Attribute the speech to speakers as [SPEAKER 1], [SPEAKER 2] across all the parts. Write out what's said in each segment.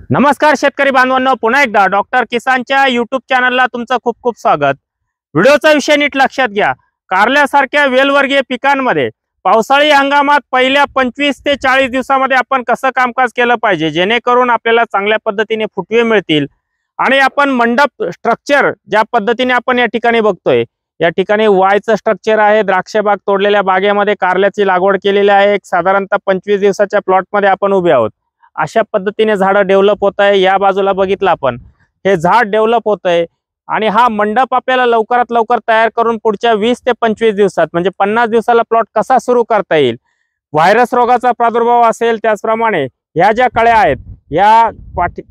[SPEAKER 1] नमस्कार शेतकरी बांधवांनो, पुन्हा एकदा डॉक्टर किसानच्या यूट्यूब चॅनलला तुमचं खूप खूप स्वागत। व्हिडिओचा विषय नीट लक्षात घ्या। कारल्यासारख्या वेलवर्गीय पिकांमध्ये पावसाळी हंगामात पहिल्या 25 ते 40 दिवसांमध्ये आपण कसं कामकाज केलं पाहिजे जेणेकरून आपल्याला चांगल्या पद्धतीने फुटवे मिळतील आणि आपण मंडप स्ट्रक्चर ज्या पद्धतीने आपण या ठिकाणी बघतोय, या ठिकाणी वायचं स्ट्रक्चर आहे। द्राक्ष बाग तोडलेल्या बागेमध्ये कारल्याची लागवड केलेली आहे। एक साधारणतः 25 दिवसाच्या प्लॉटमध्ये आपण उभे आहोत। अशा पद्धतीने झाड डेव्हलप होत आहे। या बाजूला बघितलं आपण, हे झाड डेव्हलप होत आहे आणि हा मंडप आपल्याला लवकरात लवकर तयार करून पुढच्या 20 ते 25 दिवसात म्हणजे 50 दिवसाला प्लॉट कसा सुरू करता येईल। व्हायरस रोगाचा प्रादुर्भाव असेल, त्याचप्रमाणे ह्या ज्या कळ्या आहेत, या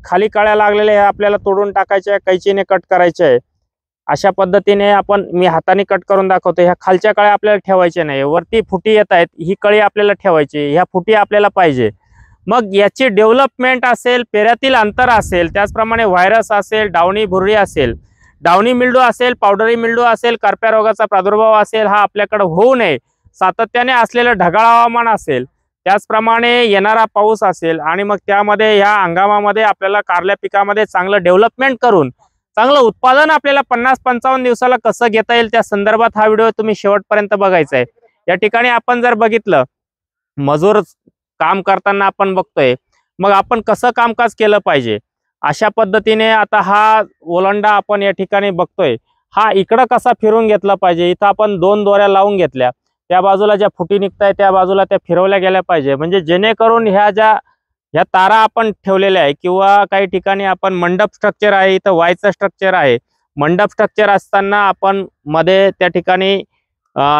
[SPEAKER 1] खाली कळ्या लागलेल्या आपल्याला तोडून टाकायच्या, कैचीने कट करायचे आहे। अशा पद्धतीने मी हाताने कट करून दाखवतो। ह्या खालच्या कळ्या आपल्याला ठेवायच्या नाही, वरती फुटी येत आहेत, ही कळी आपल्याला ठेवायची, ह्या फुटी आपल्याला पाहिजे। मग याची डेव्हलपमेंट असेल, पेऱ्यातील अंतर असेल, त्याचप्रमाणे व्हायरस असेल, डावणी भुरळी असेल, डावणी मिल्डू असेल, पावडरी मिल्डू असेल, करप्या रोगाचा प्रादुर्भाव असेल, हा आपल्याकडे होऊ नये, सातत्याने असलेलं ढगाळ हवामान असेल, त्याचप्रमाणे येणारा पाऊस असेल आणि मग त्यामध्ये या हंगामामध्ये आपल्याला कारल्या पिकामध्ये चांगलं डेव्हलपमेंट करून चांगलं उत्पादन आपल्याला 50-55 दिवसाला कसं घेता येईल, त्या संदर्भात हा व्हिडिओ तुम्ही शेवटपर्यंत बघायचा आहे। या ठिकाणी आपण जर बघितलं, मजूर काम करताना आपण बघतोय, मग आपण कसं कामकाज केलं पाहिजे अशा पद्धतीने आता हा ओलांडा आपण या ठिकाणी बघतोय, हा इकडं कसा फिरून घेतला पाहिजे। इथं आपण 2 दोऱ्या लावून घेतल्या, त्या बाजूला ज्या फुटी निघताय त्या बाजूला त्या फिरवल्या गेल्या पाहिजे, म्हणजे जेणेकरून ह्या तारा आपण ठेवलेल्या आहे किंवा काही ठिकाणी आपण मंडप स्ट्रक्चर आहे, इथं वायचं स्ट्रक्चर आहे। मंडप स्ट्रक्चर असताना आपण मध्ये त्या ठिकाणी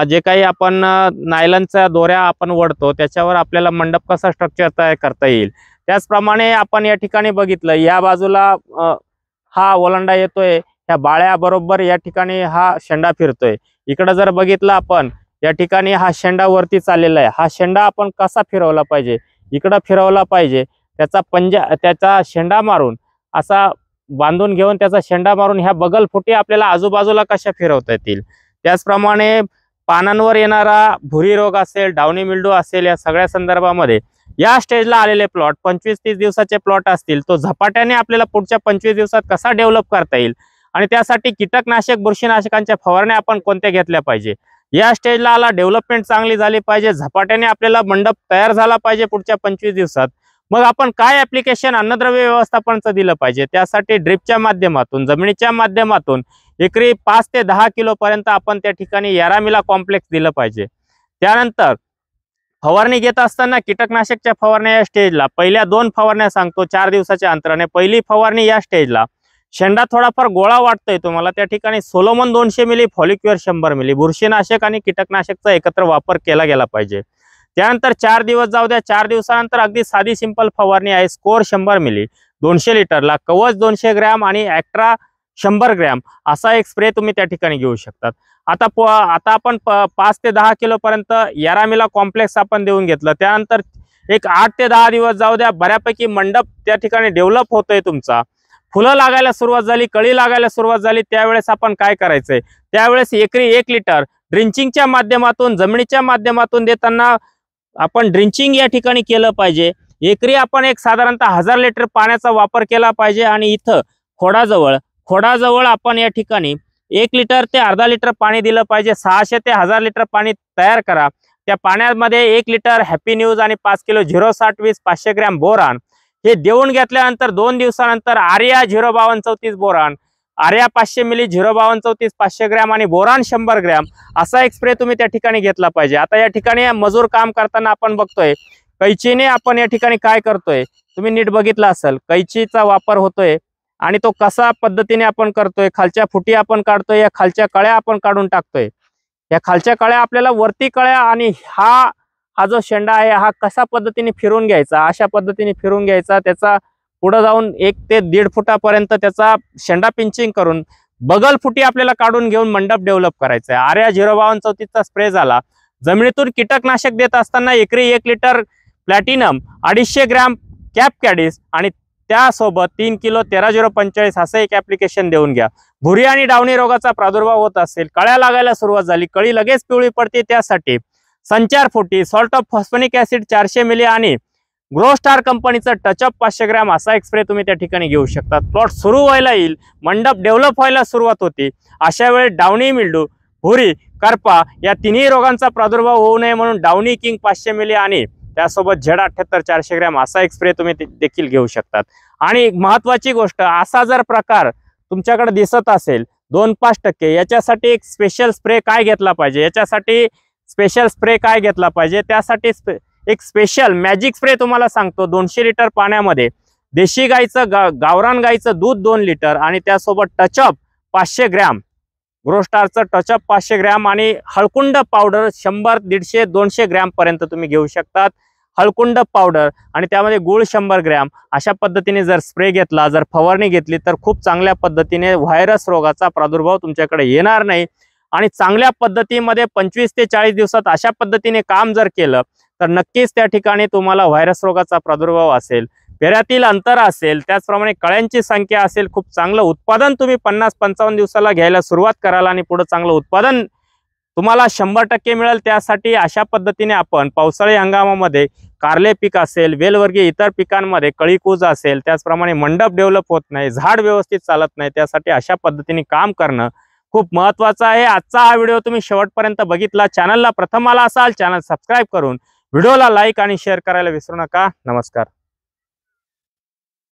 [SPEAKER 1] जे काही आपण नायलनच्या दोऱ्या आपण वडतो, त्याच्यावर आपल्याला मंडप कसा स्ट्रक्चर तयार करता येईल। त्याचप्रमाणे आपण या ठिकाणी बघितलं, या बाजूला हा ओलांडा येतोय, ह्या बाळ्या बरोबर या ठिकाणी हा शेंडा फिरतोय। इकडे जर बघितलं आपण, या ठिकाणी हा शेंडा वरती चाललेला आहे, हा शेंडा आपण कसा फिरवला पाहिजे, इकडं फिरवला पाहिजे, त्याचा शेंडा मारून असा बांधून घेऊन त्याचा शेंडा मारून ह्या बगल फुटी आपल्याला आजूबाजूला कशा फिरवता येतील। त्याचप्रमाणे पानांवर येणारा भुरी रोग असेल, डावणी मिल्डू असेल, या सगळ्या संदर्भामध्ये या स्टेजला आलेले प्लॉट 25-30 दिवसाचे प्लॉट असतील, तो झपाट्याने आपल्याला पुढच्या 25 दिवसात कसा डेव्हलप करता येईल आणि त्यासाठी कीटकनाशक, बुरशीनाशकांच्या फवारण्या आपण कोणत्या घेतल्या पाहिजे। या स्टेजला आला, डेव्हलपमेंट चांगली झाली पाहिजे, झपाट्याने आपल्याला मंडप तयार झाला पाहिजे पुढच्या 25 दिवसात। मग आपण काय ऍप्लिकेशन अन्नद्रव्य व्यवस्थापनाचं दिलं पाहिजे, त्यासाठी ड्रिपच्या माध्यमातून, जमिनीच्या माध्यमातून एकरी 5 ते 10 किलो पर्यंत आपण त्या ठिकाणी यारामिला कॉम्प्लेक्स दिलं पाहिजे। त्यानंतर फवारणी घेत असताना कीटकनाशकच्या फवारण्या या स्टेजला पहिल्या 2 फवारण्या सांगतो 4 दिवसाच्या अंतराने। पहिली फवारणी या स्टेजला शेंडा थोडाफार गोळा वाटतोय तुम्हाला, त्या ठिकाणी सोलोमन 200 मिली, फॉलिक्युअर 100 मिली, बुरशीनाशक आणि कीटकनाशकचा एकत्र वापर केला गेला पाहिजे। त्यानंतर 4 दिवस जाऊ द्या, 4 दिवसानंतर अगदी साधी सिंपल फवारणी आहे, स्कोर 100 मिली 200 लिटरला, कवच 200 ग्रॅम आणि ॲक्ट्रा 100 ग्रॅम असा एक स्प्रे तुम्ही त्या ठिकाणी घेऊ शकतात। आता आपण 5 ते 10 किलो पर्यंत यारामिला कॉम्प्लेक्स आपण देऊन घेतलं। त्यानंतर एक 8 ते 10 दिवस जाऊ द्या, बऱ्यापैकी मंडप त्या ठिकाणी डेव्हलप होतोय तुमचा, फुलं लागायला सुरुवात झाली, कळी लागायला सुरुवात झाली, त्यावेळेस आपण काय करायचंय, त्यावेळेस एकरी 1 लिटर ड्रिंचिंगच्या माध्यमातून, जमिनीच्या माध्यमातून देताना आपण ड्रिंचिंग या ठिकाणी केलं पाहिजे। एकरी आपण एक साधारणतः 1000 लिटर पाण्याचा वापर केला पाहिजे आणि इथं खोडाजवळ आपण या ठिकाणी 1 लिटर ते अर्धा लिटर पाणी दिलं पाहिजे। 600 ते 1000 लिटर पाणी तयार करा, त्या पाण्यामध्ये 1 लिटर हॅपी न्यूज आणि 5 किलो 06020 500 ग्रॅम बोरान हे देऊन घेतल्यानंतर 2 दिवसानंतर आर्या 05234 बोरान, आर्या 500 मिली 05234 500 ग्रॅम आणि बोरान 100 ग्रॅम असा एक स्प्रे तुम्ही त्या ठिकाणी घेतला पाहिजे। आता या ठिकाणी मजूर काम करताना आपण बघतोय, कैचीने आपण या ठिकाणी काय करतोय, तुम्ही नीट बघितलं असेल, कैचीचा वापर होतोय आणि तो कसा पद्धतीने आपण करतोय, खालच्या फुटी आपण काढतोय, या खालच्या कळ्या आपण काढून टाकतोय, या खालच्या कळ्या आपल्याला वरती कळ्या आणि हा जो शेंडा आहे हा कसा पद्धतीने फिरून घ्यायचा, अशा पद्धतीने फिरून घ्यायचा, त्याचा पुढे जाऊन 1 ते 1.5 फुटापर्यंत त्याचा शेंडा पिंचिंग करून बगल फुटी आपल्याला काढून घेऊन मंडप डेव्हलप करायचा आहे। आर्या 05234चा स्प्रे झाला। जमिनीतून कीटकनाशक देत असताना एकरी 1 लिटर प्लॅटिनम, 250 ग्रॅम कॅप कॅडिस आणि त्यासोबत 3 किलो 13045 असं एक ऍप्लिकेशन देऊन घ्या। भुरी आणि डावणी रोगाचा प्रादुर्भाव होत असेल, कळ्या लागायला सुरुवात झाली, कळी लगेच पिवळी पडते, त्यासाठी संचार फुटी, सॉल्ट ऑफ फॉस्फोनिक ऍसिड 400 मिली आणि ग्रो स्टार कंपनीचं टचअप 500 ग्रॅम असा एक स्प्रे तुम्ही त्या ठिकाणी घेऊ शकता। प्लॉट सुरू व्हायला येईल, मंडप डेव्हलप व्हायला सुरुवात होती, अशा वेळी डाउनी मिल्डू, भुरी, करपा या तिन्ही रोगांचा प्रादुर्भाव होऊ नये म्हणून डाउनी किंग 500 मिली आणि त्यासोबत Z78 400 ग्रॅम असा एक स्प्रे तुम्ही देखील घेऊ शकतात। आणि महत्त्वाची गोष्ट, असा जर प्रकार तुमच्याकडे दिसत असेल 2-5%, याच्यासाठी एक स्पेशल स्प्रे काय घेतला पाहिजे, त्यासाठी एक स्पेशल मॅजिक स्प्रे तुम्हाला सांगतो। 200 लिटर पाण्यामध्ये देशी गाईचं गावरान गाईचं दूध 2 लिटर आणि त्यासोबत टचअप 500 ग्रॅम, ग्रो स्टारचं टचअप 500 ग्रॅम आणि हळकुंड पावडर 100, 150, 200 ग्रॅम पर्यंत तुम्ही घेऊ शकतात। हळकुंड पावडर आणि त्यामध्ये गुळ 100 ग्रॅम अशा पद्धतीने जर स्प्रे घेतला, जर फवारणी घेतली तर खूप चांगल्या पद्धतीने व्हायरस रोगाचा प्रादुर्भाव तुमच्याकडे येणार नाही। आणि चांगल्या पद्धतीमध्ये 25 ते 40 दिवसात अशा पद्धतीने काम जर केलं तर नक्कीच त्या ठिकाणी तुम्हाला व्हायरस रोगाचा प्रादुर्भाव असेल, पेऱ्यातील अंतर असेल, त्याचप्रमाणे कळ्यांची संख्या असेल, खूप चांगलं उत्पादन तुम्ही 50-55 दिवसाला घ्यायला सुरुवात कराल आणि पुढे चांगलं उत्पादन तुम्हाला 100% मिळेल। त्यासाठी अशा पद्धतीने आपण पावसाळी हंगामामध्ये कारले पीक असेल, वेलवर्गीय इतर पिकांमध्ये कळीकूज असेल, त्याचप्रमाणे मंडप डेव्हलप होत नाही, झाड व्यवस्थित चालत नाही, त्यासाठी अशा पद्धतीने काम करणं खूप महत्त्वाचं आहे। आजचा हा व्हिडिओ तुम्ही शेवटपर्यंत बघितला, चॅनलला प्रथम आला असाल चॅनल सबस्क्राईब करून व्हिडिओला लाईक आणि शेअर करायला विसरू नका। नमस्कार।